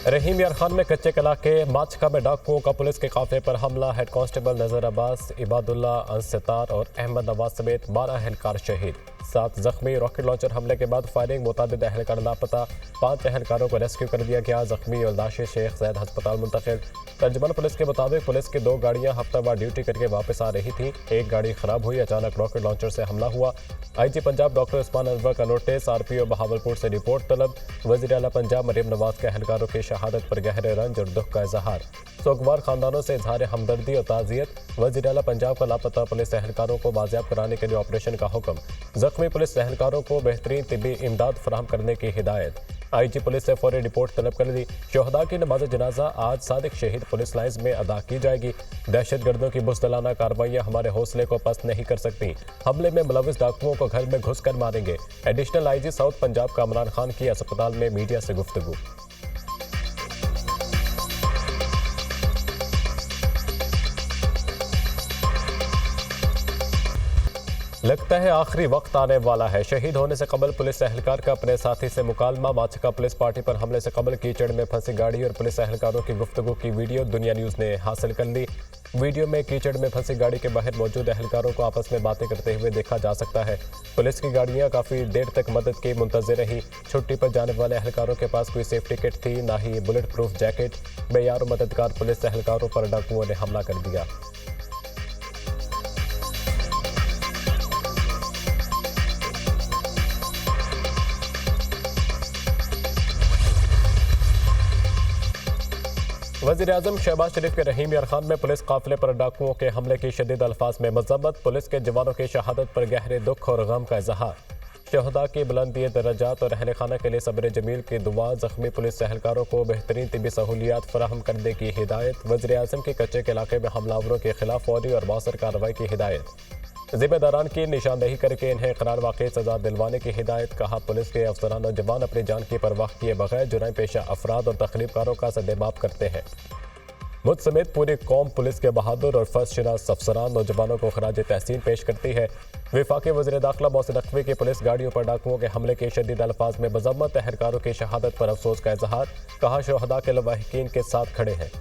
रहीम यार खान में कच्चे कला के माचका में डाकुओं का पुलिस के काफिले पर हमला। हेड कांस्टेबल नजर अब्बास, इबादुल्ला, अंसतार और अहमद नवाज समेत 12 एहलकार शहीद, 7 जख्मी। रॉकेट लॉन्चर हमले के बाद फायरिंग, मुताबिद एहलकार लापता, 5 एहलकारों को रेस्क्यू कर दिया गया। जख्मी और लाशें शेख जैद अस्पताल मुंतकिल। तर्जुमान पुलिस के मुताबिक पुलिस की 2 गाड़ियां हफ्तावार ड्यूटी करके वापस आ रही थी। एक गाड़ी खराब हुई, अचानक रॉकेट लॉन्चर से हमला हुआ। IG पंजाब डॉक्टर उस्मान अनवर का नोटिस, RPO बहावलपुर से रिपोर्ट तलब। वज़ीर आला पंजाब मरीम नवाज के एहलकारों की शहादत पर गहरे रंज और दुख का इजहार। सोगवार खानदानों से इजहार हमदर्दी और ताज़ियत। वज़ीर आला पंजाब का लापता पुलिस एहलकारों को बाजियाब कराने के लिए ऑपरेशन का हुक्म। जख्मी पुलिस एहलकारों को बेहतरीन तिब्बी इमदाद फराहम करने की हिदायत। IG पुलिस से फौरी रिपोर्ट तलब कर दी। शोहदा की नमाज जनाजा आज सादिक शहीद पुलिस लाइन्स में अदा की जाएगी। दहशतगर्दों की बुज़दिलाना कार्रवाइयाँ हमारे हौसले को पस्त नहीं कर सकती। हमले में मुलविस डाकुओं को घर में घुस कर मारेंगे। एडिशनल IG साउथ पंजाब का इमरान खान की अस्पताल में मीडिया से गुफ्तगू। लगता है आखिरी वक्त आने वाला है। शहीद होने से कबल पुलिस एहलकार का अपने साथी से मुकालमा। माचका पुलिस पार्टी पर हमले से कबल कीचड़ में फंसी गाड़ी और पुलिस एहलकारों की गुफ्तगू की वीडियो दुनिया न्यूज़ ने हासिल कर ली। वीडियो में कीचड़ में फंसी गाड़ी के बाहर मौजूद एहलकारों को आपस में बातें करते हुए देखा जा सकता है। पुलिस की गाड़ियां काफ़ी देर तक मदद की मुंतज़िर रही। छुट्टी पर जाने वाले एहलकारों के पास कोई सेफ्टी किट थी, ना ही बुलेट प्रूफ जैकेट। बेयार मददगार पुलिस एहलकारों पर डाकुओं ने हमला कर दिया। वज़ीर-ए-आज़म शहबाज शरीफ के रहीम यार खान में पुलिस काफिले पर डाकुओं के हमले की शदीद अल्फाज में मज़म्मत। पुलिस के जवानों की शहादत पर गहरे दुख और गम का इजहार। शहदा की बुलंदी दर्जात और अहल खाना के लिए सब्र जमील की दुआ। जख्मी पुलिस एहलकारों को बेहतरीन तिबी सहूलियात फराहम करने की हिदायत। वज़ीर-ए-आज़म के कच्चे के इलाके में हमलावरों के खिलाफ फौरी और मौसर कार्रवाई की हिदायत। जिम्मेदारान की निशानदेही करके इन्हें करार वाक़ई सजा दिलवाने की हिदायत। कहा पुलिस के अफसरान और जवान अपनी जान की परवाह किए बगैर जुर्म पेशा अफराद और तखरीबकारों का सदेबाप करते हैं। मुझ समेत पूरी कौम पुलिस के बहादुर और फर्जशनास अफसरान और जवानों को खराज तहसीन पेश करती है। वफाकी वज़ीर दाखिला मोहसिन नकवी की पुलिस गाड़ियों पर डाकुओं के हमले के शदीद अल्फाज में मज़म्मत। एहलकारों की शहादत पर अफसोस का इजहार। कहा शोहदा के लवाहिकीन के साथ खड़े हैं।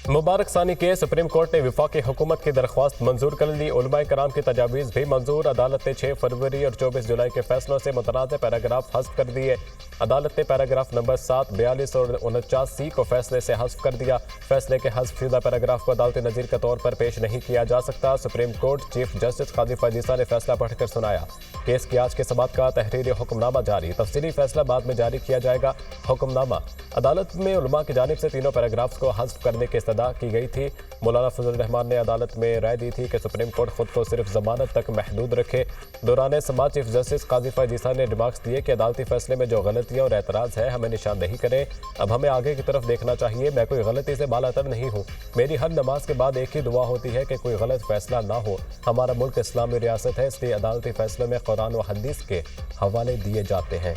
मुबारक सानी के सुप्रीम कोर्ट ने वफाकी हुकूमत की दरख्वास्त मंजूर कर ली। उलमाए कराम की तजावीज़ भी मंजूर। अदालत ने 6 फरवरी और 24 जुलाई के फैसलों से मुतनाज़ पैराग्राफ हज़फ कर दिए। अदालत ने पैराग्राफ नंबर 7, 42 और 49C को फैसले से हज़फ कर दिया। फैसले के हज़फ शुदा पैराग्राफ को अदालती नज़ीर के तौर पर पेश नहीं किया जा सकता। सुप्रीम कोर्ट चीफ जस्टिस काजी फजीसा ने फैसला पढ़कर सुनाया। केस की आज के समाअत का तहरीरी हुक्मनामा जारी। तफसीली फैसला बाद में जारी किया जाएगा। हुक्मनामा अदालत में उलमा की जानिब से तीनों पैराग्राफ्स को हज़फ करने की इस्तदा की गई थी। मौलाना फजल रहमान ने अदालत में राय दी थी कि सुप्रीम कोर्ट खुद को सिर्फ जमानत तक महदूद रखे। दौरान समाअत चीफ जस्टिस काजी फजीसा ने रिमार्क्स दिए कि अदालती फैसले में जो गलतियाँ और एतराज़ है हमें निशानदेही करें। अब हमें आगे की तरफ देखना चाहिए। मैं कोई गलती से बालातर नहीं हूँ। मेरी हर नमाज के बाद एक ही दुआ होती है कि कोई गलत फैसला ना हो। हमारा मुल्क इस्लामी रियासत है, इसलिए अदालती फैसलों में कुरान व हदीस के हवाले दिए जाते हैं।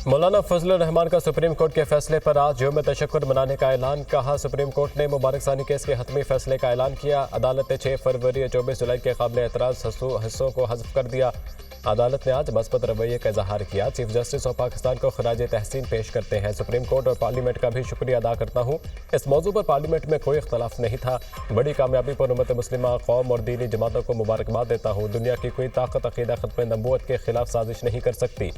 मौलाना फजल रहमान का सुप्रीम कोर्ट के फैसले पर आज यौम तशक्कुर मनाने का ऐलान। कहा सुप्रीम कोर्ट ने मुबारक सानी केस के हतमी फैसले का ऐलान किया। अदालत ने 6 फरवरी और 24 जुलाई के काबिल एतराज़ हिस्सों को हज़फ कर दिया। अदालत ने आज मस्बत रवैये का इजहार किया। चीफ जस्टिस ऑफ पाकिस्तान को खराज तहसीन पेश करते हैं। सुप्रीम कोर्ट और पार्लियामेंट का भी शुक्रिया अदा करता हूँ। इस मौजू पर पार्लियामेंट में कोई इख्तलाफ नहीं था। बड़ी कामयाबी पर उम्मत मुस्लिमा कौम और दीनी जमातों को मुबारकबाद देता हूँ। दुनिया की कोई ताकत अकीदा खत्म नबूवत के खिलाफ साजिश नहीं कर सकती।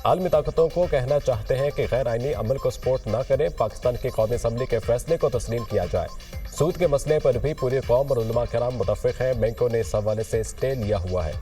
आलमी ताकतों को कहना चाहते हैं कि गैर आइनी अमल को सपोर्ट न करें। पाकिस्तान की कौमी असम्बली के फैसले को तस्लीम किया जाए। सूद के मसले पर भी पूरी कौम और उलमा कराम मुतफ़िक़ हैं। बैंकों ने इस हवाले से स्टे लिया हुआ है।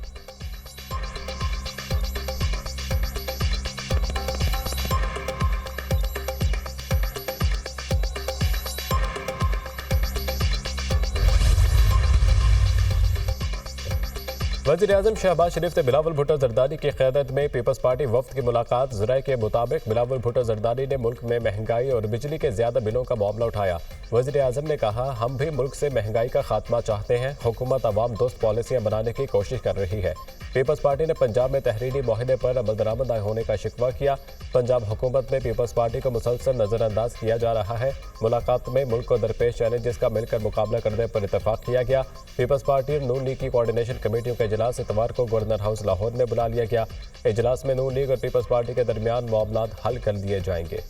वज़ीर-ए-आज़म शहबाज शरीफ से बिलावल भुट्टो जरदारी की क़यादत में पीपल्स पार्टी वफ्द की मुलाकात। ज़राए के मुताबिक बिलावल भुट्टो जरदारी ने मुल्क में महंगाई और बिजली के ज़्यादा बिलों का मामला उठाया। वज़ीर-ए-आज़म ने कहा, हम भी मुल्क से महंगाई का खात्मा चाहते हैं। हुकूमत अवाम दोस्त पॉलिसियाँ बनाने की कोशिश कर रही है। पीपल्स पार्टी ने पंजाब में तहरीरी मुआहदे पर अमल दरामद न होने का शिकवा किया। पंजाब हुकूमत में पीपल्स पार्टी को मुसलसल नज़रअंदाज किया जा रहा है। मुलाकात में मुल्क को दरपेश चैलेंजेस का मिलकर मुकाबला करने पर इतफाक किया गया। पीपल्स पार्टी और नून लीग की कोऑर्डिनेशन कमेटियों का इजलास इतवार को गवर्नर हाउस लाहौर में बुला लिया गया। इजलास में नून लीग और पीपल्स पार्टी के दरमियान मामलात हल कर दिए जाएंगे।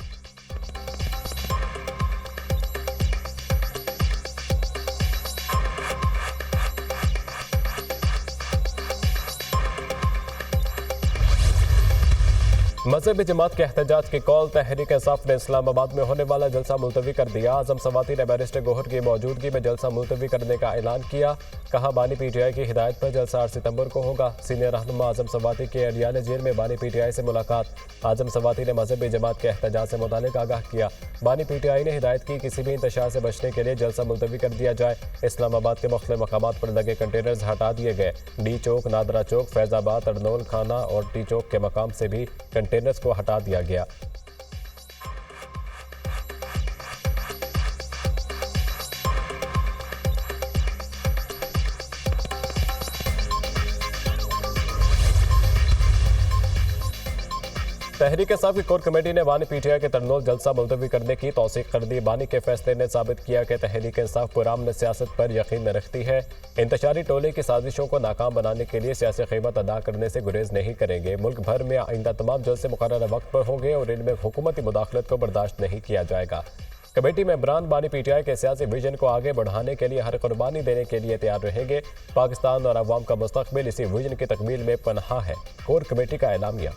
मजहबी जमात के एहतजाज की कॉल। तहरीक इंसाफ ने इस्लामाबाद में होने वाला जलसा मुलतवी कर दिया। आजम सवाती ने बैरिस्टर गोहर की मौजूदगी में जलसा मुलतवी करने का ऐलान किया। कहा, बानी पीटीआई की हिदायत पर जलसा 8 सितंबर को होगा। सीनियर रहनुमा आजम सवाती की अडियाला जेल में बानी पीटीआई से मुलाकात। आजम सवाती ने मजहबी जमात के एहतजाज से मुतालिक आगाह किया। बानी पीटीआई ने हिदायत की, किसी भी इंतशार से बचने के लिए जलसा मुलतवी कर दिया जाए। इस्लामाबाद के मुख्तलिफ मकामात पर लगे कंटेनर्स हटा दिए गए। डी चौक, नादरा चौक, फैजाबाद, अरनोल खाना और टी चौक के मकाम से भी कंटेनर्स को हटा दिया गया। तहरीक इंसाफ की कोर कमेटी ने बानी पीटीआई के तरनोल जलसा मुलतवी करने की तौसीक कर दी। बानी के फैसले ने साबित किया कि तहरीक इंसाफ पुरअमन सियासत पर यकीन न रखती है। इंतशारी टोले की साजिशों को नाकाम बनाने के लिए सियासी कीमत अदा करने से गुरेज नहीं करेंगे। मुल्क भर में आइंदा तमाम जलसे मुकर्रर वक्त पर होंगे और इनमें हुकूमती मुदाखलत को बर्दाश्त नहीं किया जाएगा। कमेटी मेंबरान बानी पीटीआई के सियासी विजन को आगे बढ़ाने के लिए हर कुर्बानी देने के लिए तैयार रहेंगे। पाकिस्तान और अवाम का मुस्तकबिल इसी विजन की तकमील में पनहा है। कोर कमेटी का ऐलानिया।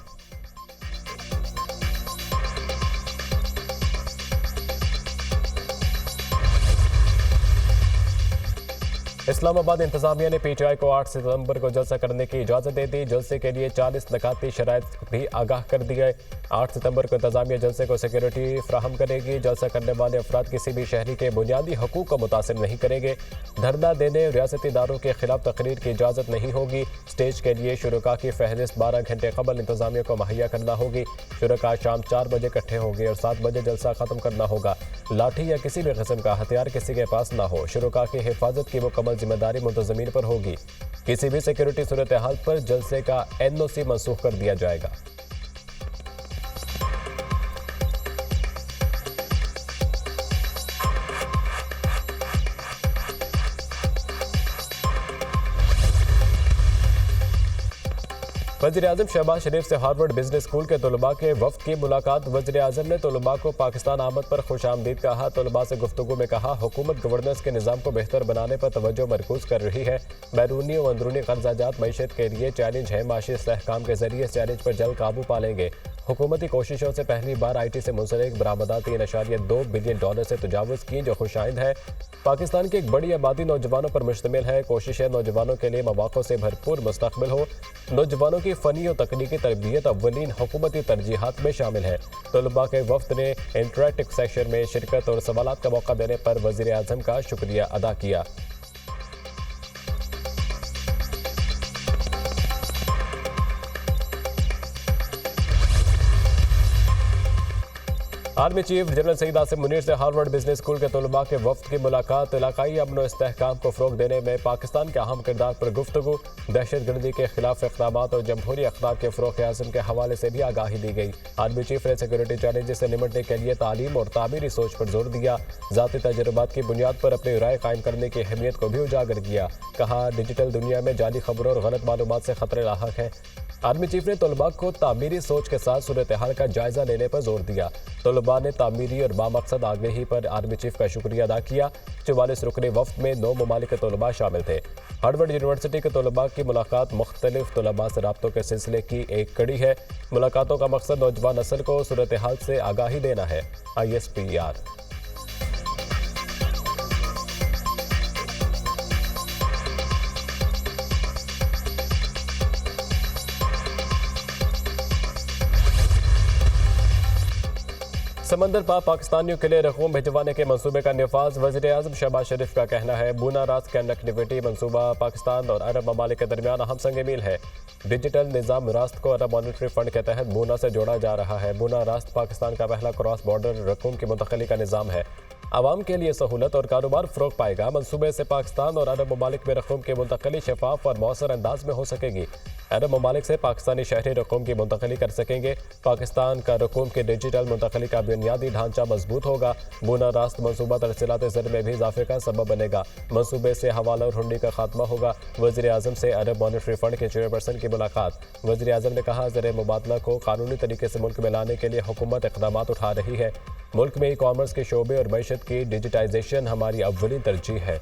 इस्लामाबाद इंतजामिया ने पीटीआई को 8 सितंबर को जलसा करने की इजाज़त दे दी। जलसे के लिए 40 नकाती शराइत भी आगाह कर दी गए। 8 सितंबर को इंतजामिया जलसे को सिक्योरिटी फ्राहम करेगी। जलसा करने वाले अफराद किसी भी शहरी के बुनियादी हकूक़ को मुतासिर नहीं करेंगे। धरना देने रियासती इदारों के खिलाफ तकरीर की इजाज़त नहीं होगी। स्टेज के लिए शुरका की फहरिस्त 12 घंटे कबल इंतजामिया को मुहैया करना होगी। शुरका शाम 4 बजे इकट्ठे होंगे और 7 बजे जलसा ख़त्म करना होगा। लाठी या किसी भी किस्म का हथियार किसी के पास ना हो। शुरका की हिफाजत की मुकम्मल जिम्मेदारी मुंतज़मीन पर होगी। किसी भी सिक्योरिटी सूरत हाल पर जलसे का एनओसी मनसूख कर दिया जाएगा। वज़ीर-ए-आज़म शहबाज शरीफ से हार्वर्ड बिजनेस स्कूल के तलबा के वफ्द की मुलाकात। वज़ीर-ए-आज़म ने तलबा को पाकिस्तान आमद पर खुशामदीद कहा। तलबा से गुफ्तगू में कहा, हुकूमत गवर्नेंस के निज़ाम को बेहतर बनाने पर तवज्जो मरकूज़ कर रही है। बैरूनी और अंदरूनी कर्जाजात मईशत के लिए चैलेंज है। माशी इस्तेहकाम के जरिए इस चैलेंज पर जल्द काबू पालेंगे। हुकूमती कोशिशों से पहली बार IT से मुंसलिक बरामदात $3.2 बिलियन से तजावुज़ की, जो खुशाइंद है। पाकिस्तान की एक बड़ी आबादी नौजवानों पर मुश्तमिल है। कोशिश है नौजवानों के लिए मौक़ों से भरपूर मुस्तक़बिल हो। नौजवानों की फ़नी और तकनीकी तरबियत अव्वलीन हुकूमती तरजीहात में शामिल है। तलबा के वफ्द ने इंटरैक्टिव सेशन में शिरकत और सवालात का मौका देने पर वज़ीर-ए-आज़म का शुक्रिया अदा किया। Army chief general Saeed Asim Munir से हार्वर्ड बिजनेस स्कूल के तलबा के वफ्द की मुलाकात। इलाकाई अमन और इस्तेहकाम को फ़रोग़ देने में पाकिस्तान के अहम किरदार पर गुफ्तगू। दहशतगर्दी के खिलाफ इक़दाम और जमहूरी अखलाक के फ़रोग़ आज़म के हवाले से भी आगाही दी गई। आर्मी चीफ ने सिक्योरिटी चैलेंजेस से निपटने के लिए तालीम और तामीरी सोच पर जोर दिया। ज़ाती तजुर्बात की बुनियाद पर अपनी राय कायम करने की अहमियत को भी उजागर किया। कहा, डिजिटल दुनिया में जाली खबरों और गलत मालूमात से खतरे लाहक हैं। आर्मी चीफ ने तलबा को तामीरी सोच के साथ सूरत हाल का जायजा लेने पर जोर दिया। तलबा ने तामीरी और बामकसद आगही पर आर्मी चीफ का शुक्रिया अदा किया। 44 रुकनी वफ्द में 9 ममालिक के तलबा शामिल थे। हार्वर्ड यूनिवर्सिटी के तलबा की मुलाकात मुख्तलिफ तलबा से राब्तों के सिलसिले की एक कड़ी है। मुलाकातों का मकसद नौजवान नस्ल को सूरत हाल से आगाही देना है। ISPR। समंदर पार पाकिस्तानियों के लिए रकूम भिजवाने के मंसूबे का नफाज। वज़ीर-ए-आज़म शहबाज शरीफ का कहना है बूना रास्त कनेक्टिविटी मंसूबा पाकिस्तान और अरब ममालिक के दरमियान अहम संग मील है। डिजिटल निज़ाम रास्त को अरब मॉनिटरी फंड के तहत बूना से जोड़ा जा रहा है। बूना रास्त पाकिस्तान का पहला क्रॉस बॉर्डर रकूम की मुंतकली का निज़ाम है। आवाम के लिए सहूलत और कारोबार फ़रोग पाएगा। मंसूबे से पाकिस्तान और अरब ममालिक में रकूम की मुंतकली शफाफ और मौसर अंदाज में हो सकेगी। अरब ममालिक से पाकिस्तानी शहरी रकूम की मुंतकली कर सकेंगे। पाकिस्तान का रकूम की डिजिटल मुंतकली का बुनियादी ढांचा मजबूत होगा। बूना रास्त मनसूबा तरसीलात ज़र में भी इजाफे का सबब बनेगा। मनसूबे से हवाला और हुंडी का खात्मा होगा। वज़ीर-ए-आज़म से अरब मॉनिटरी फंड के चेयरपर्सन की मुलाकात। वज़ीर-ए-आज़म ने कहा ज़र मुबादला को कानूनी तरीके से मुल्क में लाने के लिए हुकूमत इक़दाम उठा रही है। मुल्क में ई कॉमर्स के शोबे और मईशत की डिजिटाइजेशन हमारी अव्वली तरजीह है।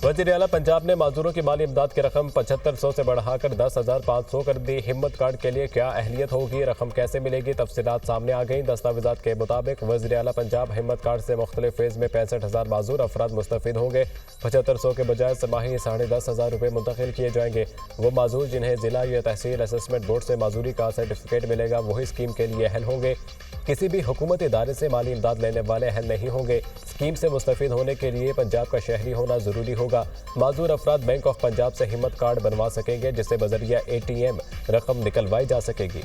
वज़ीर आला पंजाब ने माजूरों की माली इमदाद की रकम 7500 से बढ़ाकर 10,500 कर दी। हिम्मत कार्ड के लिए क्या अहलियत होगी, रकम कैसे मिलेगी, तफसीलात सामने आ गई। दस्तावेजात के मुताबिक वज़ीर आला पंजाब हिम्मत कार्ड से मुख्तलिफ फेज़ में 65,000 माजूर अफराद मुस्तफ़िद होंगे। 7500 के बजाय समाही 10,500 रुपये मुंतकिल किए जाएंगे। वो माजूर जिन्हें जिला या तहसील असेसमेंट बोर्ड से माजूरी का सर्टिफिकेट मिलेगा वही स्कीम के लिए अहल होंगे। किसी भी हुकूमती इदारे से माली इमदाद लेने वाले अहल नहीं होंगे। स्कीम से मुस्तफ़िद होने के लिए पंजाब का शहरी होना ज़रूरी होगा। माजूर अफराद बैंक ऑफ पंजाब से हिम्मत कार्ड बनवा सकेंगे जिससे बजरिया ATM रकम निकलवाई जा सकेगी।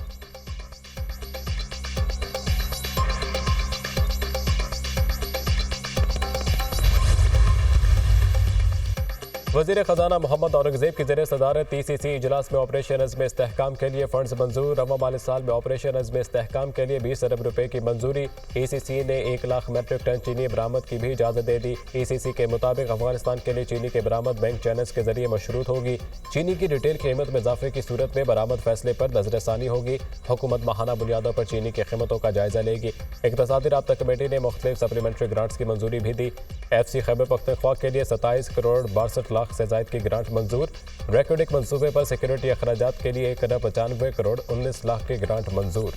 वज़ीर ख़जाना मोहम्मद औरंगज़ेब की ज़रिए सदारत TCC इजलास में ऑपरेशन अज़्म इस्तेहकाम के लिए फ़ंड्स मंजूर। रवा माली साल में ऑपरेशन अज़्म इस्तेहकाम के लिए 20 अरब रुपये की मंजूरी। ECC ने 1 लाख मेट्रिक टन चीनी बरामद की भी इजाज़त दे दी। ECC के मुताबिक अफगानिस्तान के लिए चीनी के बरामद बैंक चैनल्स के जरिए मशरूत होगी। चीनी की रिटेल कीमत में इजाफे की सूरत में बरामद फैसले पर नजरसानी होगी। हुकूमत माहाना बुनियादों पर चीनी की कीमतों का जायजा लेगी। इक़्तिसादी राब्ता कमेटी ने मुख्तलिफ सप्लीमेंट्री ग्रांट्स की मंजूरी भी दी। FC खैबर पख्तूनख्वा के लिए 27 करोड़ 62 लाख से ज़ायद की ग्रांट मंजूर। रेकॉर्डिक मंसूबे पर सिक्योरिटी अखराजात के लिए 1 अरब 95 करोड़ 19 लाख की ग्रांट मंजूर।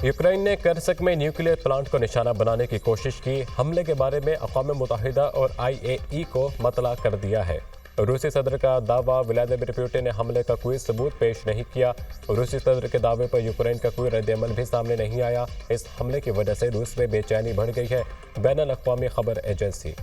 यूक्रेन ने कर्स्क में न्यूक्लियर प्लांट को निशाना बनाने की कोशिश की। हमले के बारे में अक़वाम मुत्तहिदा और IAEA को मतला कर दिया है। रूसी सदर का दावा, व्लादिमीर पुतिन ने हमले का कोई सबूत पेश नहीं किया। रूसी सदर के दावे पर यूक्रेन का कोई रद्द-ए-अमल भी सामने नहीं आया। इस हमले की वजह से रूस में बेचैनी बढ़ गई है। बैनुल अक़वामी खबर एजेंसी